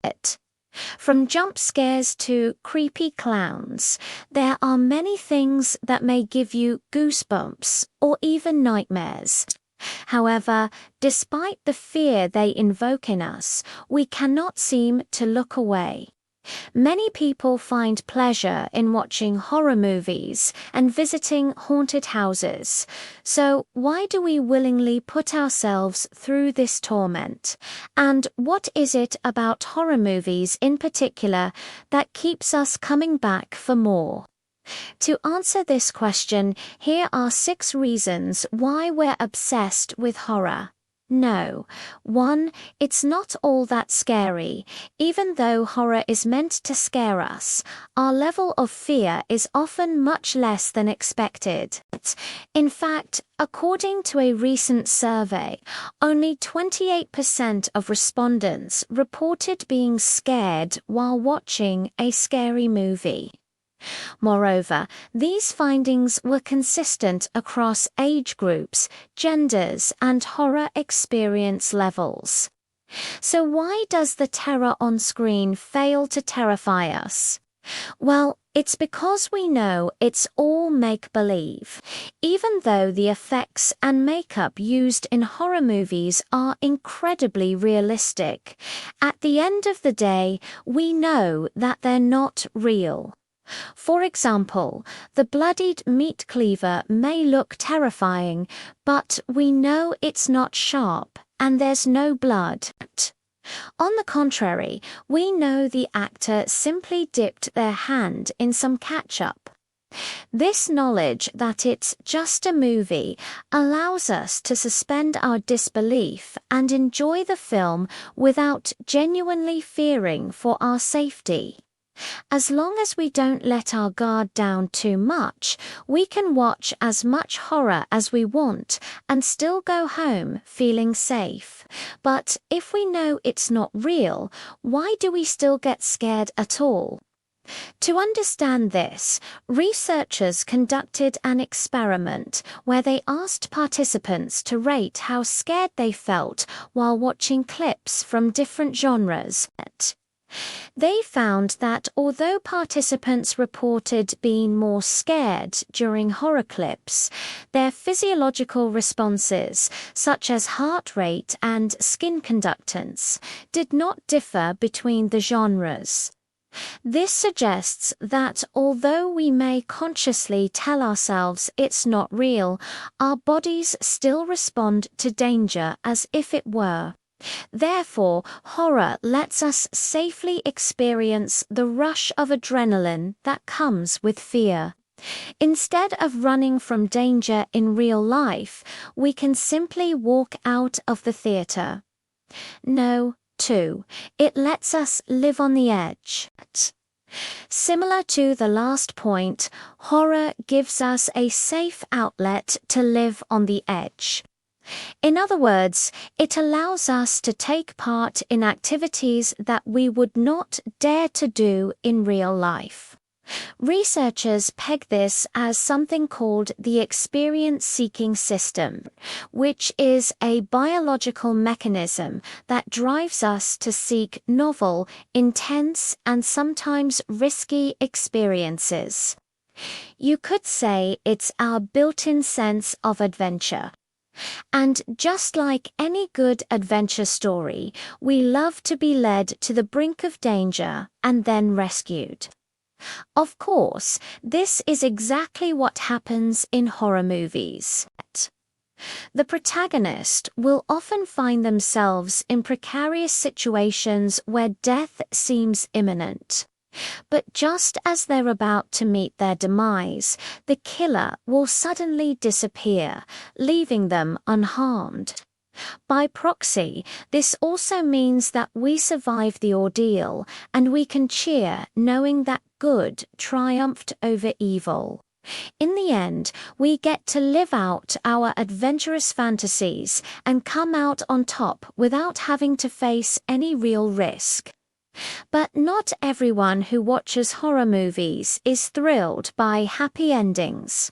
it. From jump scares to creepy clowns, there are many things that may give you goosebumps or even nightmares. However, despite the fear they invoke in us, we cannot seem to look away. Many people find pleasure in watching horror movies and visiting haunted houses. So why do we willingly put ourselves through this torment? And what is it about horror movies in particular that keeps us coming back for more? To answer this question, here are 6 reasons why we're obsessed with horror. No. 1. It's not all that scary. Even though horror is meant to scare us, our level of fear is often much less than expected. In fact, according to a recent survey, only 28% of respondents reported being scared while watching a scary movie. Moreover, these findings were consistent across age groups, genders, and horror experience levels. So why does the terror on screen fail to terrify us? Well, it's because we know it's all make-believe. Even though the effects and makeup used in horror movies are incredibly realistic, at the end of the day, we know that they're not real. For example, the bloodied meat cleaver may look terrifying, but we know it's not sharp and there's no blood. On the contrary, we know the actor simply dipped their hand in some ketchup. This knowledge that it's just a movie allows us to suspend our disbelief and enjoy the film without genuinely fearing for our safety. As long as we don't let our guard down too much, we can watch as much horror as we want and still go home feeling safe. But if we know it's not real, why do we still get scared at all? To understand this, researchers conducted an experiment where they asked participants to rate how scared they felt while watching clips from different genres. They found that although participants reported being more scared during horror clips, their physiological responses, such as heart rate and skin conductance, did not differ between the genres. This suggests that although we may consciously tell ourselves it's not real, our bodies still respond to danger as if it were. Therefore, horror lets us safely experience the rush of adrenaline that comes with fear. Instead of running from danger in real life, we can simply walk out of the theater. No, 2. It lets us live on the edge. Similar to the last point, horror gives us a safe outlet to live on the edge. In other words, it allows us to take part in activities that we would not dare to do in real life. Researchers peg this as something called the experience-seeking system, which is a biological mechanism that drives us to seek novel, intense, and sometimes risky experiences. You could say it's our built-in sense of adventure. And just like any good adventure story, we love to be led to the brink of danger and then rescued. Of course, this is exactly what happens in horror movies. The protagonist will often find themselves in precarious situations where death seems imminent. But just as they're about to meet their demise, the killer will suddenly disappear, leaving them unharmed. By proxy, this also means that we survive the ordeal, and we can cheer knowing that good triumphed over evil. In the end, we get to live out our adventurous fantasies and come out on top without having to face any real risk. But not everyone who watches horror movies is thrilled by happy endings.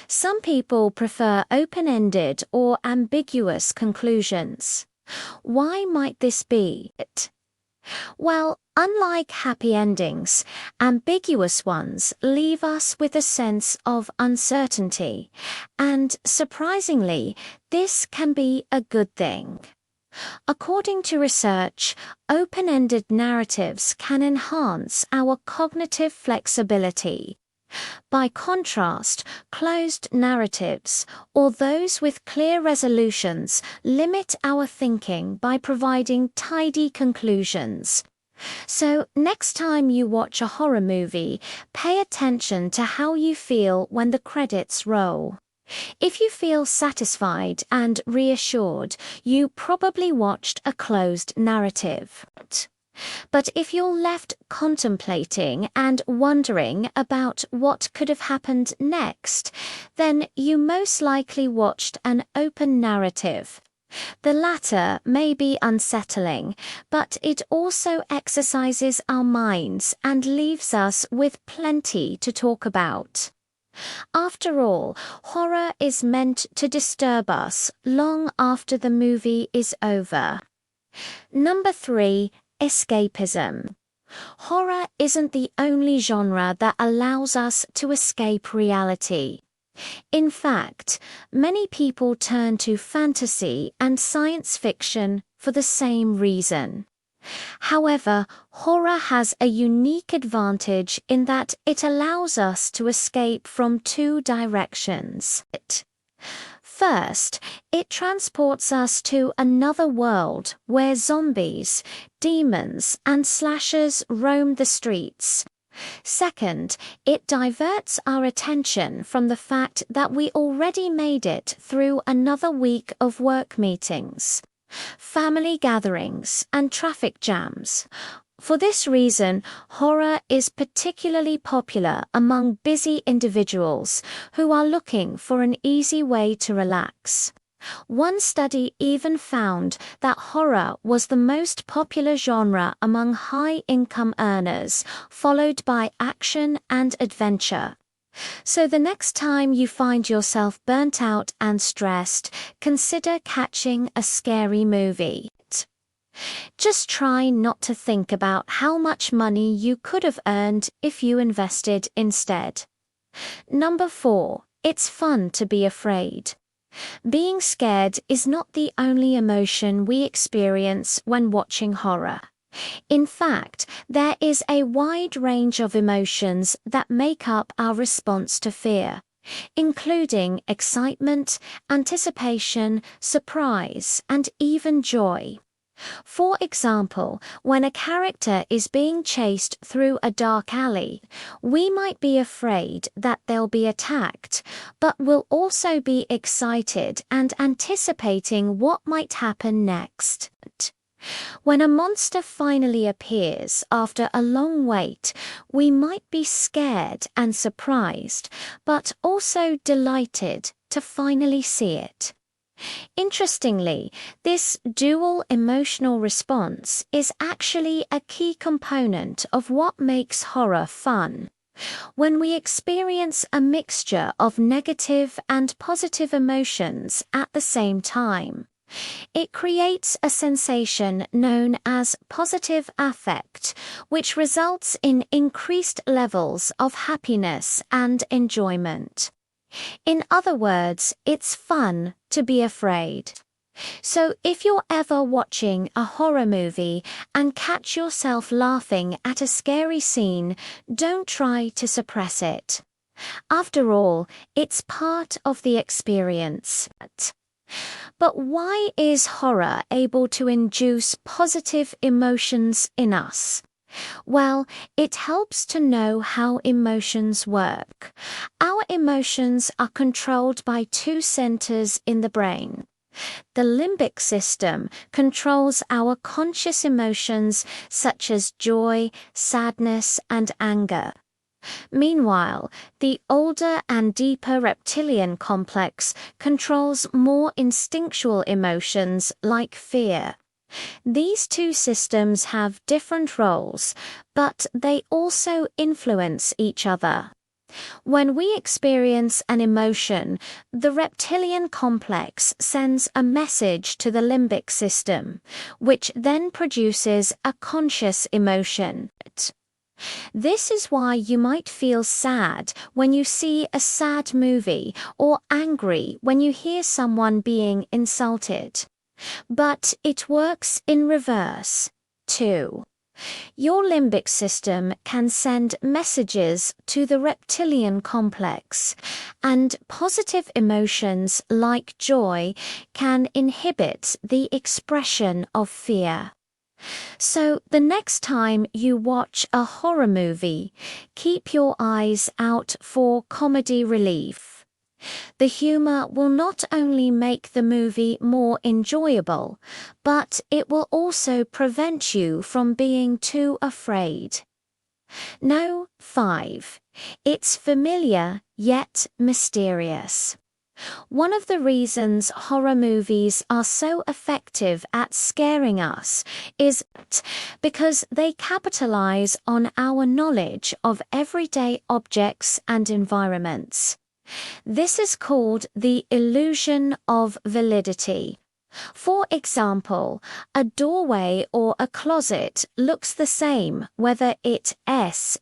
Some people prefer open-ended or ambiguous conclusions. Why might this be? Well, unlike happy endings, ambiguous ones leave us with a sense of uncertainty, and surprisingly, this can be a good thing. According to research, open-ended narratives can enhance our cognitive flexibility. By contrast, closed narratives, or those with clear resolutions, limit our thinking by providing tidy conclusions. So, next time you watch a horror movie, pay attention to how you feel when the credits roll. If you feel satisfied and reassured, you probably watched a closed narrative. But if you're left contemplating and wondering about what could have happened next, then you most likely watched an open narrative. The latter may be unsettling, but it also exercises our minds and leaves us with plenty to talk about. After all, horror is meant to disturb us long after the movie is over. Number 3. Escapism. Horror isn't the only genre that allows us to escape reality. In fact, many people turn to fantasy and science fiction for the same reason. However, horror has a unique advantage in that it allows us to escape from two directions. First, it transports us to another world where zombies, demons, and slashers roam the streets. Second, it diverts our attention from the fact that we already made it through another week of work meetings, family gatherings, and traffic jams. For this reason, horror is particularly popular among busy individuals who are looking for an easy way to relax. One study even found that horror was the most popular genre among high-income earners, followed by action and adventure. So the next time you find yourself burnt out and stressed, consider catching a scary movie. Just try not to think about how much money you could have earned if you invested instead. Number 4. It's fun to be afraid. Being scared is not the only emotion we experience when watching horror. In fact, there is a wide range of emotions that make up our response to fear, including excitement, anticipation, surprise, and even joy. For example, when a character is being chased through a dark alley, we might be afraid that they'll be attacked, but will also be excited and anticipating what might happen next. When a monster finally appears after a long wait, we might be scared and surprised, but also delighted to finally see it. Interestingly, this dual emotional response is actually a key component of what makes horror fun. When we experience a mixture of negative and positive emotions at the same time, it creates a sensation known as positive affect, which results in increased levels of happiness and enjoyment. In other words, it's fun to be afraid. So if you're ever watching a horror movie and catch yourself laughing at a scary scene, don't try to suppress it. After all, it's part of the experience. But why is horror able to induce positive emotions in us? Well, it helps to know how emotions work. Our emotions are controlled by two centers in the brain. The limbic system controls our conscious emotions such as joy, sadness, and anger. Meanwhile, the older and deeper reptilian complex controls more instinctual emotions like fear. These two systems have different roles, but they also influence each other. When we experience an emotion, the reptilian complex sends a message to the limbic system, which then produces a conscious emotion. This is why you might feel sad when you see a sad movie or angry when you hear someone being insulted. But it works in reverse, too. Your limbic system can send messages to the reptilian complex, and positive emotions like joy can inhibit the expression of fear. So the next time you watch a horror movie, keep your eyes out for comedy relief. The humor will not only make the movie more enjoyable, but it will also prevent you from being too afraid. No, 5. It's familiar yet mysterious. One of the reasons horror movies are so effective at scaring us is because they capitalize on our knowledge of everyday objects and environments. This is called the illusion of validity. For example, a doorway or a closet looks the same whether it's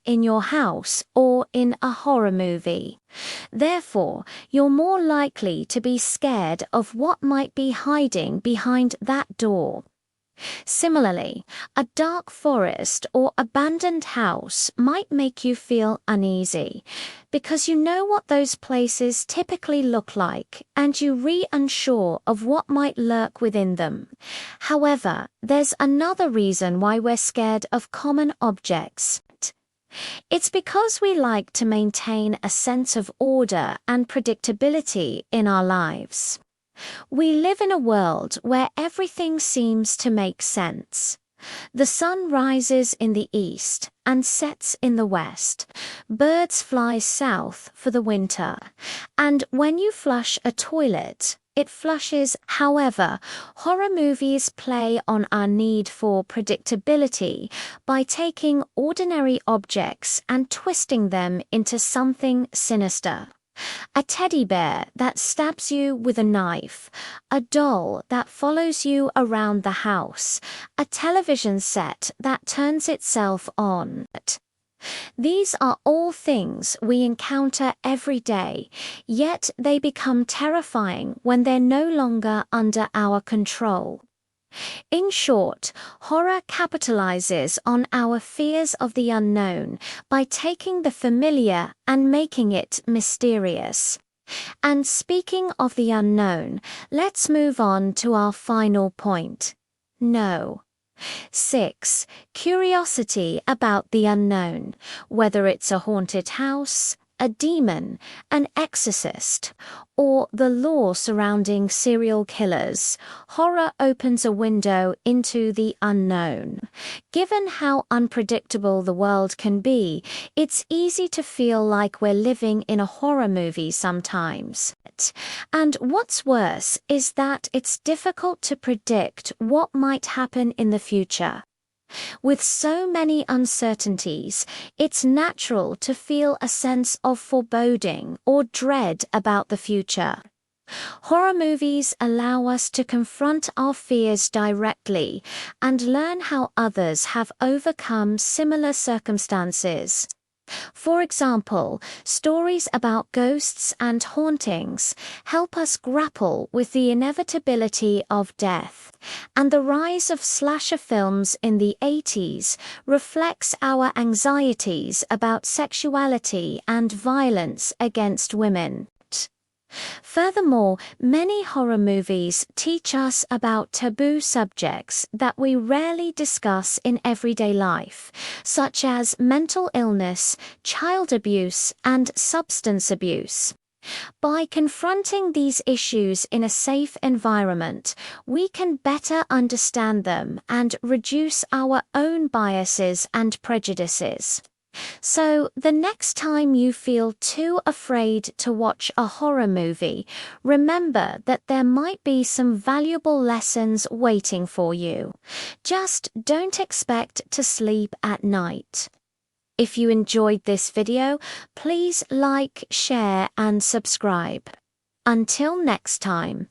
in your house or in a horror movie. Therefore, you're more likely to be scared of what might be hiding behind that door. Similarly, a dark forest or abandoned house might make you feel uneasy because you know what those places typically look like and you're unsure of what might lurk within them. However, there's another reason why we're scared of common objects. It's because we like to maintain a sense of order and predictability in our lives. We live in a world where everything seems to make sense. The sun rises in the east and sets in the west. Birds fly south for the winter. And when you flush a toilet, it flushes. However, horror movies play on our need for predictability by taking ordinary objects and twisting them into something sinister. A teddy bear that stabs you with a knife, a doll that follows you around the house, a television set that turns itself on. These are all things we encounter every day, yet they become terrifying when they're no longer under our control. In short, horror capitalizes on our fears of the unknown by taking the familiar and making it mysterious. And speaking of the unknown, let's move on to our final point. No. 6. Curiosity about the unknown, whether it's a haunted house, a demon, an exorcist, or the lore surrounding serial killers, horror opens a window into the unknown. Given how unpredictable the world can be, it's easy to feel like we're living in a horror movie sometimes. And what's worse is that it's difficult to predict what might happen in the future. With so many uncertainties, it's natural to feel a sense of foreboding or dread about the future. Horror movies allow us to confront our fears directly and learn how others have overcome similar circumstances. For example, stories about ghosts and hauntings help us grapple with the inevitability of death, and the rise of slasher films in the 80s reflects our anxieties about sexuality and violence against women. Furthermore, many horror movies teach us about taboo subjects that we rarely discuss in everyday life, such as mental illness, child abuse, and substance abuse. By confronting these issues in a safe environment, we can better understand them and reduce our own biases and prejudices. So, the next time you feel too afraid to watch a horror movie, remember that there might be some valuable lessons waiting for you. Just don't expect to sleep at night. If you enjoyed this video, please like, share, and subscribe. Until next time.